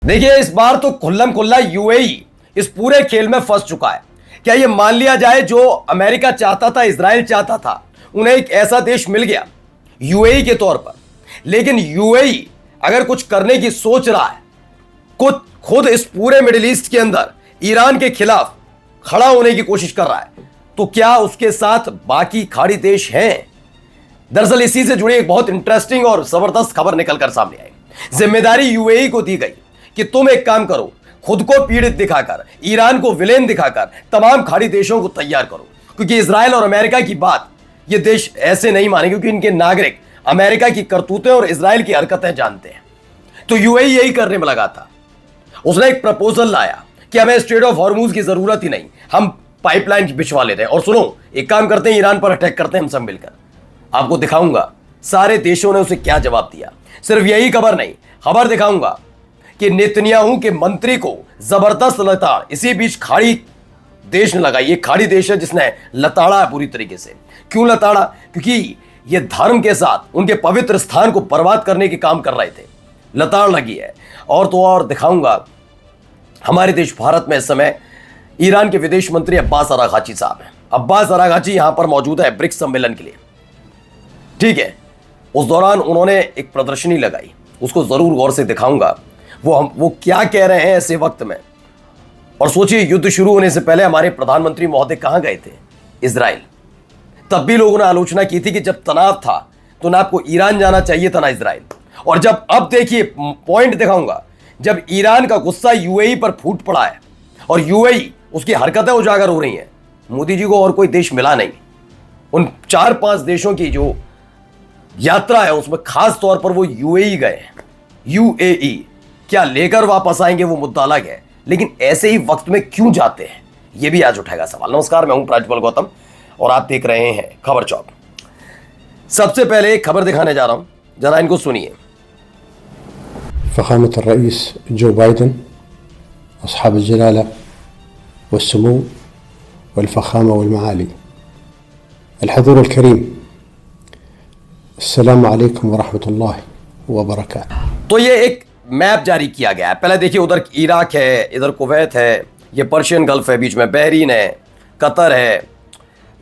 देखिए, इस बार तो खुल्लम खुल्ला यूएई इस पूरे खेल में फंस चुका है। क्या ये मान लिया जाए, जो अमेरिका चाहता था, इजराइल चाहता था, उन्हें एक ऐसा देश मिल गया यूएई के तौर पर। लेकिन यूएई अगर कुछ करने की सोच रहा है, खुद इस पूरे मिडिल ईस्ट के अंदर ईरान के खिलाफ खड़ा होने की कोशिश कर रहा है, तो क्या उसके साथ बाकी खाड़ी देश हैं? दरअसल इसी से जुड़ी एक बहुत इंटरेस्टिंग और जबरदस्त खबर निकलकर सामने आई। जिम्मेदारी यूएई को दी गई कि तुम एक काम करो, खुद को पीड़ित दिखाकर, ईरान को विलेन दिखाकर तमाम खाड़ी देशों को तैयार करो, क्योंकि इजराइल और अमेरिका की बात ये देश ऐसे नहीं माने, क्योंकि इनके नागरिक अमेरिका की करतूतें और इजराइल की हरकतें जानते हैं। तो यूएई यही करने में लगा था। उसने एक प्रपोजल लाया कि हमें स्ट्रेट ऑफ हॉर्मूज की जरूरत ही नहीं, हम पाइपलाइन बिछवा लेते हैं, और सुनो, एक काम करते हैं, ईरान पर अटैक करते हैं हम सब मिलकर। आपको दिखाऊंगा सारे देशों ने उसे क्या जवाब दिया। सिर्फ यही खबर नहीं, खबर दिखाऊंगा कि नेतन्याहू के मंत्री को जबरदस्त लताड़ इसी बीच खाड़ी देश ने लगाई। ये खाड़ी देश है जिसने लताड़ा है पूरी तरीके से। क्यों लताड़ा? क्योंकि ये धर्म के साथ उनके पवित्र स्थान को बर्बाद करने के काम कर रहे थे। लताड़ लगी है। और तो और दिखाऊंगा, हमारे देश भारत में इस समय ईरान के विदेश मंत्री अब्बास अरागची साहब हैं। अब्बास अरागची यहां पर मौजूद है ब्रिक्स सम्मेलन के लिए, ठीक है। उस दौरान उन्होंने एक प्रदर्शनी लगाई, उसको जरूर गौर से दिखाऊंगा वो क्या कह रहे हैं ऐसे वक्त में। और सोचिए, युद्ध शुरू होने से पहले हमारे प्रधानमंत्री महोदय कहां गए थे? इजराइल। तब भी लोगों ने आलोचना की थी कि जब तनाव था तो ना आपको ईरान जाना चाहिए था ना इजराइल। और जब अब देखिए, पॉइंट दिखाऊंगा, जब ईरान का गुस्सा यूएई पर फूट पड़ा है और यूएई उसकी हरकतें उजागर हो रही हैं, मोदी जी को और कोई देश मिला नहीं। उन 4-5 देशों की जो यात्रा है उसमें खास तौर पर वो यूएई गए हैं। यूएई क्या लेकर वापस आएंगे वो मुद्दा अलग है, लेकिन ऐसे ही वक्त में क्यों जाते हैं, ये भी आज उठाएगा सवाल। नमस्कार, मैं हूं प्राज्वल गौतम और आप देख रहे हैं खबर चौक। सबसे पहले एक खबर दिखाने जा रहा हूं, जरा इनको सुनिए। फखामत रईस जो बाइडन, अस्हाब जलाला वस्समू वल्फखामा वल्मआली, अलहज़ूर अलकरीम, अस्सलामु अलैकुम वरहमतुल्लाहि वबरकातुहू। तो ये एक मैप जारी किया गया है। पहले देखिए, उधर इराक है, इधर कुवैत है, ये पर्शियन गल्फ है, बीच में बहरीन है, कतर है,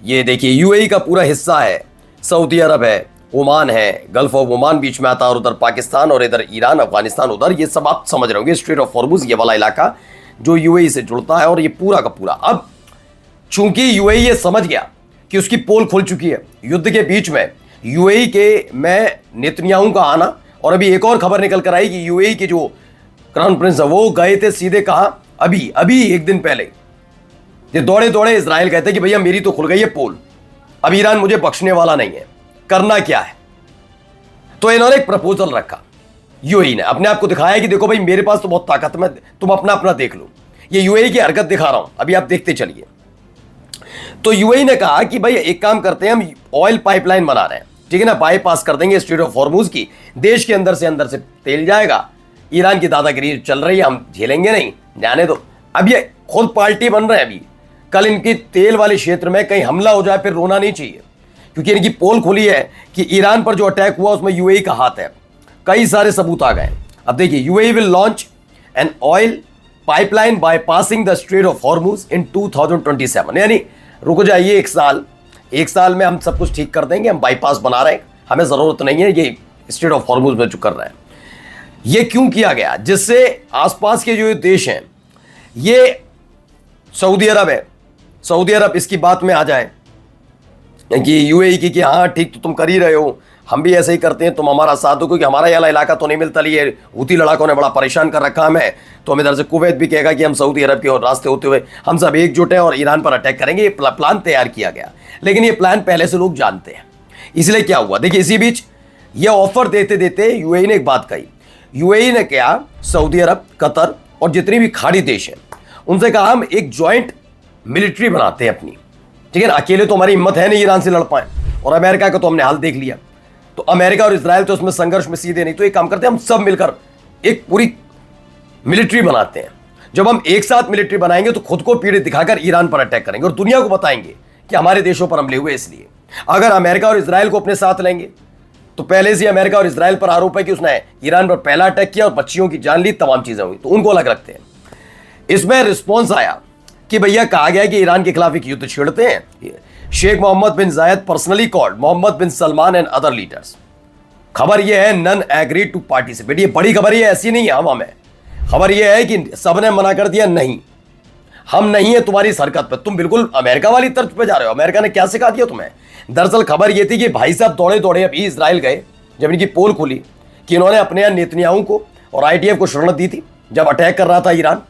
ये देखिए यूएई का पूरा हिस्सा है, सऊदी अरब है, ओमान है, गल्फ ऑफ ओमान बीच में आता है, और उधर पाकिस्तान, और इधर ईरान, अफगानिस्तान उधर। ये सब आप समझ रहे होंगे, स्ट्रेट ऑफ हॉर्मुज ये वाला इलाका जो यूएई से जुड़ता है, और ये पूरा का पूरा। अब चूंकि यूएई ये समझ गया कि उसकी पोल खुल चुकी है युद्ध के बीच में, यूएई के में नेतन्याहू का आना, और अभी एक और खबर निकल कर आई कि यूएई के जो क्राउन प्रिंस है वो गए थे सीधे कहां, अभी एक दिन पहले ये दौड़े दौड़े इजराइल कहते कि भैया मेरी तो खुल गई है पोल, अब ईरान मुझे बख्शने वाला नहीं है, करना क्या है। तो इन्होंने एक प्रपोजल रखा, यूएई ने अपने आप को दिखाया कि देखो भाई, मेरे पास तो बहुत ताकत है, तुम अपना अपना देख लो। ये यूएई की हरकत दिखा रहा हूं, अभी आप देखते चलिए। तो यूएई ने कहा कि भाई एक काम करते हैं, हम ऑयल पाइपलाइन बना रहे हैं, ठीक है ना, बाईपास कर देंगे स्ट्रेट ऑफ हॉर्मुज की, देश के अंदर से तेल जाएगा। ईरान की दादागिरी चल रही है, हम झेलेंगे नहीं, जाने दो। अब ये खुद पार्टी बन रहे हैं। अभी कल इनकी तेल वाले क्षेत्र में कहीं हमला हो जाए फिर रोना नहीं चाहिए, क्योंकि इनकी पोल खुली है कि ईरान पर जो अटैक हुआ उसमें यूएई का हाथ है। कई सारे सबूत आ गए। अब देखिए, UAE will launch an oil pipeline bypassing the strait of Hormuz in 2027। यानी रुक जाइए, एक साल में हम सब कुछ ठीक कर देंगे, हम बाईपास बना रहे हैं, हमें जरूरत नहीं है ये स्ट्रेट ऑफ हॉर्मुज में जो कर रहे हैं। ये क्यों किया गया? जिससे आसपास के जो देश हैं, ये सऊदी अरब है, सऊदी अरब इसकी बात में आ जाए कि यूएई की कि हाँ ठीक, तो तुम कर ही रहे हो, हम भी ऐसे ही करते हैं, तुम हमारा साथ दो, क्योंकि हमारा ये वाला इलाका तो नहीं मिलता। लिए हूती लड़ाकों ने बड़ा परेशान कर रखा हमें, तो हम इधर से कुवैत भी कहेगा कि हम सऊदी अरब के और रास्ते होते हुए हम सब एकजुट हैं और ईरान पर अटैक करेंगे। ये प्लान तैयार किया गया, लेकिन ये प्लान पहले से लोग जानते हैं। इसलिए क्या हुआ, देखिए, इसी बीच ये ऑफर देते देते यूएई ने एक बात कही। यूएई ने क्या, सऊदी अरब, कतर और जितनी भी खाड़ी देश हैं उनसे कहा, हम एक ज्वाइंट मिलिट्री बनाते हैं अपनी, ठीक है ना। अकेले तो हमारी हिम्मत है नहीं ईरान से लड़ पाए, और अमेरिका का तो हमने हाल देख लिया, तो अमेरिका और इजराइल तो उसमें संघर्ष में सीधे नहीं। तो एक काम करते हैं, हम सब मिलकर एक पूरी मिलिट्री बनाते हैं। जब हम एक साथ मिलिट्री बनाएंगे तो खुद को पीड़ित दिखाकर ईरान पर अटैक करेंगे और दुनिया को बताएंगे कि हमारे देशों पर हमले हुए। इसलिए अगर अमेरिका और इजराइल को अपने साथ लेंगे तो पहले से अमेरिका और इजराइल पर आरोप है कि उसने ईरान पर पहला अटैक किया और बच्चियों की जान ली, तमाम चीजें हुई, तो उनको अलग रखते हैं। इसमें रिस्पॉन्स आया कि भैया कहा गया कि ईरान के खिलाफ एक युद्ध छेड़ते हैं। Sheikh Mohammed bin Zayed personally called Mohammed bin Salman and other leaders. खबर यह है नन एग्री टू पार्टिसिपेट। ये बड़ी खबर, ये ऐसी नहीं है हवा में। खबर यह है कि सबने मना कर दिया, नहीं हम नहीं है तुम्हारी इस हरकत पे, तुम बिल्कुल अमेरिका वाली तर्ज पे जा रहे हो। अमेरिका ने क्या सिखा दिया तुम्हें? दरअसल खबर यह थी कि भाई साहब दौड़े दौड़े अभी इजराइल गए जब इनकी पोल खुली कि इन्होंने अपने यहाँ नेतन्याहू को और आईटीएफ को शरण दी थी जब अटैक कर रहा था ईरान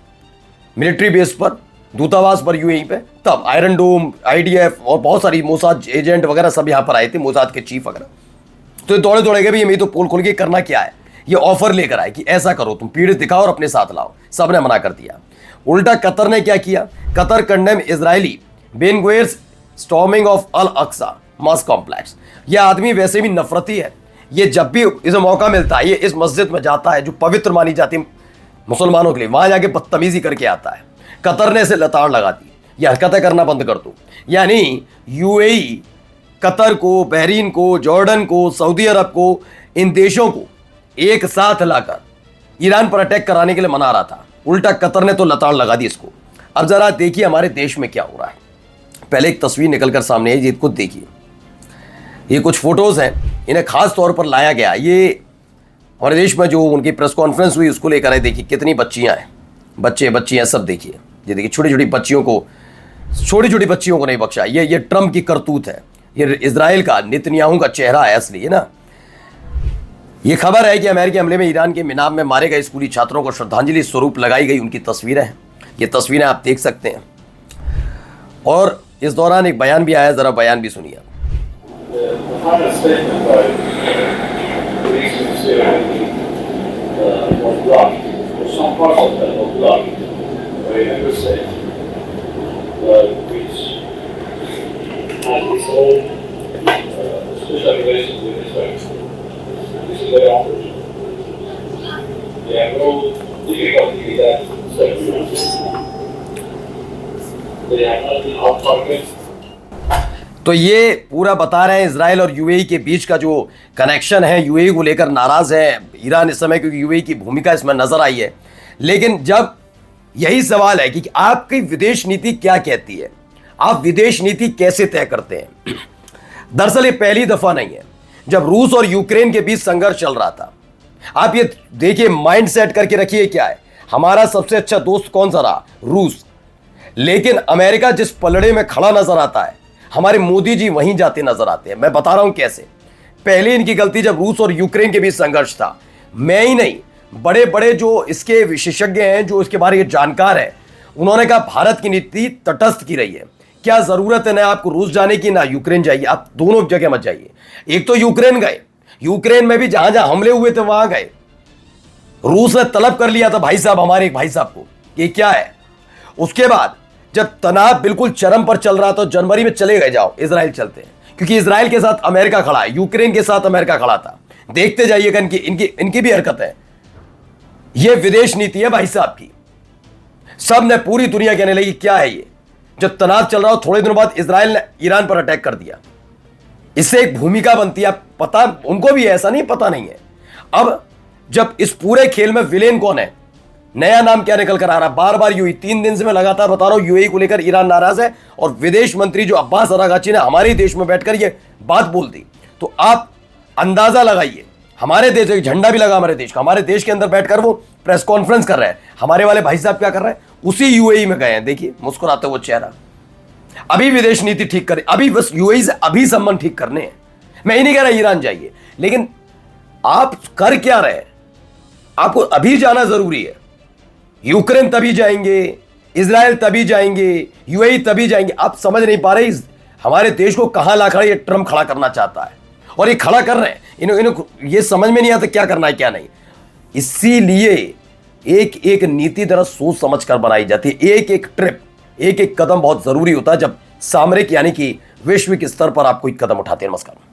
मिलिट्री बेस पर, दूतावास पर यूएई पे, तब आयरन डोम, आईडीएफ और बहुत सारी मोसाद एजेंट वगैरह सब यहाँ पर आए थे, मोसाद के चीफ वगैरह। तो ये दौड़े दौड़े गए भाई, मेरी तो पोल खुल के करना क्या है। ये ऑफर लेकर आए कि ऐसा करो, तुम पीड़ित दिखाओ और अपने साथ लाओ। सबने मना कर दिया। उल्टा कतर ने क्या किया? Qatar condemn Israeli Ben Gvir's storming of Al Aqsa mosque complex. यह आदमी वैसे भी नफरती है, ये जब भी इसे मौका मिलता है ये इस मस्जिद में जाता है जो पवित्र मानी जाती है मुसलमानों के लिए, वहां जाके बदतमीजी करके आता है। कतर ने इसे लताड़ लगा दी, ये हरकतें करना बंद कर दो। यानी यूएई कतर को, बहरीन को, जॉर्डन को, सऊदी अरब को, इन देशों को एक साथ लाकर ईरान पर अटैक कराने के लिए मना रहा था। उल्टा कतर ने तो लताड़ लगा दी इसको। अब जरा देखिए हमारे देश में क्या हो रहा है। पहले एक तस्वीर निकलकर सामने है, ये खुद देखिए। ये कुछ फोटोज हैं, इन्हें खास तौर पर लाया गया। ये हमारे देश में जो उनकी प्रेस कॉन्फ्रेंस हुई उसको लेकर है। देखिए कितनी बच्चियां हैं, बच्चे बच्चियां सब देखिए। ये देखिए छोटी छोटी बच्चियों को नहीं बख्शा। ये ट्रम्प की करतूत है, ये इजराइल का नेतन्याहू का चेहरा है असली, है ना। ये खबर है कि अमेरिकी हमले में ईरान के मिनाब में मारे गए स्कूली छात्रों को श्रद्धांजलि स्वरूप लगाई गई उनकी तस्वीरें हैं। ये तस्वीरें आप देख सकते हैं। और इस दौरान एक बयान भी आया, जरा बयान भी सुनिए। तो ये पूरा बता रहे हैं इजराइल और यूएई के बीच का जो कनेक्शन है। यूएई को लेकर नाराज है ईरान इस समय, क्योंकि यूएई की भूमिका इसमें नजर आई है। लेकिन जब यही सवाल है कि आपकी विदेश नीति क्या कहती है, आप विदेश नीति कैसे तय करते हैं। दरअसल ये पहली दफा नहीं है जब रूस और यूक्रेन के बीच संघर्ष चल रहा था। आप ये देखिए, माइंड सेट करके रखिए क्या है। हमारा सबसे अच्छा दोस्त कौन सा रहा? रूस। लेकिन अमेरिका जिस पलड़े में खड़ा नजर आता है, हमारे मोदी जी वहीं जाते नजर आते हैं। मैं बता रहा हूं कैसे। पहले इनकी गलती जब रूस और यूक्रेन के बीच संघर्ष था, मैं ही नहीं, बड़े बड़े जो इसके विशेषज्ञ हैं, जो इसके बारे में जानकार हैं, उन्होंने कहा भारत की नीति तटस्थ की रही है। क्या जरूरत है ना आपको रूस जाने की ना यूक्रेन जाइए, आप दोनों जगह मत जाइए। एक तो यूक्रेन गए, यूक्रेन में भी जहां जहां हमले हुए थे वहां गए। रूस ने तलब कर लिया था भाई साहब, हमारे एक भाई साहब को, ये क्या है। उसके बाद जब तनाव बिल्कुल चरम पर चल रहा था, जनवरी में चले गए, जाओ इजराइल चलते हैं, क्योंकि इजराइल के साथ अमेरिका खड़ा है, यूक्रेन के साथ अमेरिका खड़ा था। देखते जाइएगा इनकी भी हरकत है। यह विदेश नीति है भाई साहब की। सब ने, पूरी दुनिया कहने लगी क्या है ये। जब तनाव चल रहा हो, थोड़े दिनों बाद इजराइल ने ईरान पर अटैक कर दिया। इससे एक भूमिका बनती है, पता उनको भी ऐसा नहीं पता नहीं है। अब जब इस पूरे खेल में विलेन कौन है, नया नाम क्या निकल कर आ रहा, बार बार यूएई। 3 दिन से मैं लगातार बता रहा हूं यूएई को लेकर ईरान नाराज है, और विदेश मंत्री जो अब्बास अरागाची ने हमारे देश में बैठकर ये बात बोल दी। तो आप अंदाजा लगाइए, हमारे देश एक झंडा भी लगा हमारे देश का, हमारे देश के अंदर बैठकर वो प्रेस कॉन्फ्रेंस कर रहे हैं। हमारे वाले भाई साहब क्या कर रहे हैं, उसी यूएई में गए हैं, देखिए मुस्कुराते वो चेहरा। अभी विदेश नीति ठीक करें, अभी बस यूएई से अभी संबंध ठीक करने हैं। मैं ही नहीं कह रहा ईरान जाइए, लेकिन आप कर क्या रहे हैं, आपको अभी जाना जरूरी है। यूक्रेन तभी जाएंगे, इजराइल तभी जाएंगे, यूएई तभी जाएंगे। आप समझ नहीं पा रहे हमारे देश को कहां ला खड़ा ये ट्रम्प खड़ा करना चाहता है, और ये खड़ा कर रहे हैं। इन्हों ये समझ में नहीं आता क्या करना है क्या नहीं। इसीलिए एक एक नीति तरह सोच समझ कर बनाई जाती है। एक एक ट्रिप, एक एक कदम बहुत जरूरी होता है जब सामरिक यानी कि वैश्विक स्तर पर आप कोई कदम उठाते हैं। नमस्कार।